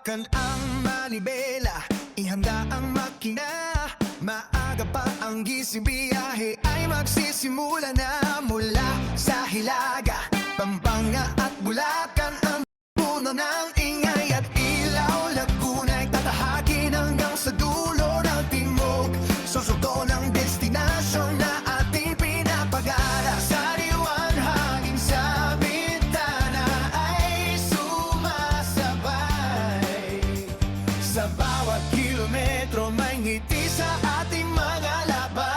Hawakan ang manibela, ihanda ang makina. Maaga pa ang gising, biyahe ay magsisimula na. Mula sa Hilaga, Pampanga at Bulacan, ang puno ng ingay at ilaw. Laguna'y tatahakin hanggang sa dulo ng timog. Susuko ng destinasyon na ating pinapag-ara. Sariwan hangin sa bintana ay sumasabay. Sa bawat kilometro may ngiti sa ating mga labay.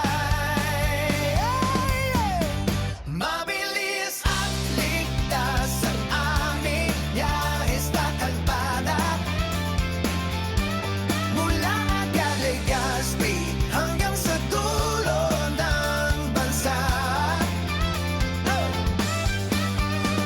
Mabilis at ligtas ang aming biyahe sa kalsada. Mula Legazpi hanggang sa dulo ng bansa.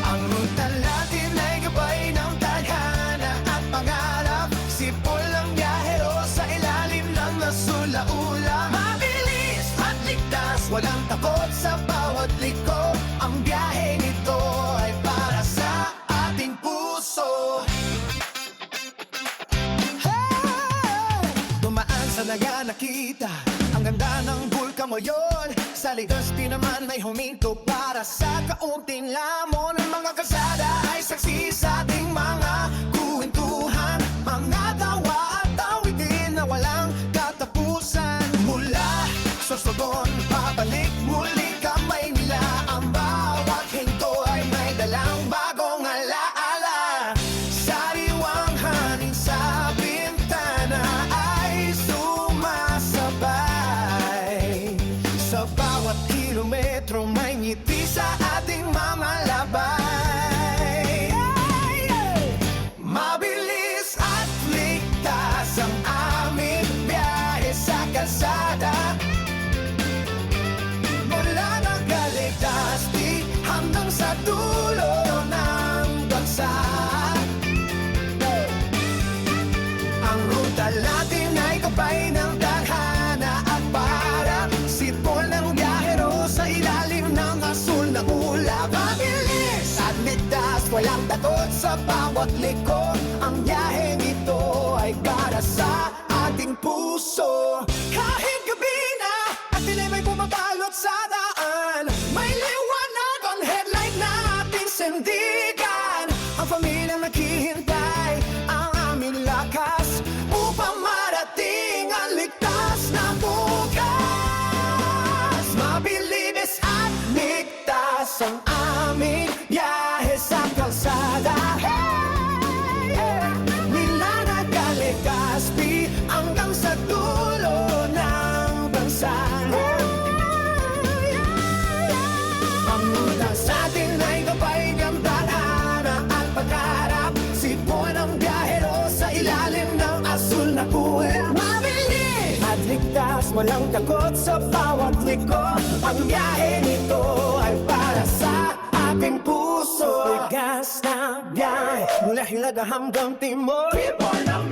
Ang ruta natin ay gabay ng tadhana at pangarap. Sipol ang biyahero sa ilalim ng nasulaula. Mabilis at ligtas, walang takot sa bawat liko. Ang biyahe nito ay para sa ating puso. Dumaan sa naga nakita ang ganda ng bulkan ngayon. Sa Legazpi naman may huminto para sa kaunting lamon. Ang mga kalsada ay saksi sa ating mga kwentuhan, mga tawa at awitin na walang katapusan. Mula Sorsogon, pabalik muli kamay nila. Ang bawat hinto ay may dalang bagong alaala. Sariwang hangin sa bintana ay sumasabay. Sa bawat kilometro may ngiti sa ating mga labay. Mabilis at ligtas ang aming biyahe sa kalsada. Mula ng Legazpi hanggang sa dulo ng bansa. Ang ruta natin ay gabay ng tadhana at para sipol ng biyahero sa ilalim ng asul na ulap. Mabilis at ligtas, walang takot sa bawat liko. Ang biyahe nito ay para sa ating puso. Kahit gabi na at dilim ay bumabalot sa daan, may liwanag ang headlight nating sindigan. Ang pamilyang naghihintay, ang aming lakas upang marating ang ligtas na bukas. Mabilis at ligtas ang aming biyahe sa kalsada. Mula Legazpi hanggang sa dulo ng bansa. Ang ruta sa atin ay gabay ng tadhana at pagharap. Sipon ang biyahero sa ilalim ng asul na kuwet. Mabilis at ligtas, walang takot sa bawat liko. Ang biyahe nito ay para sa ating puso. Ligas na biyahe mula Hilaga hanggang Timor. Sipon ang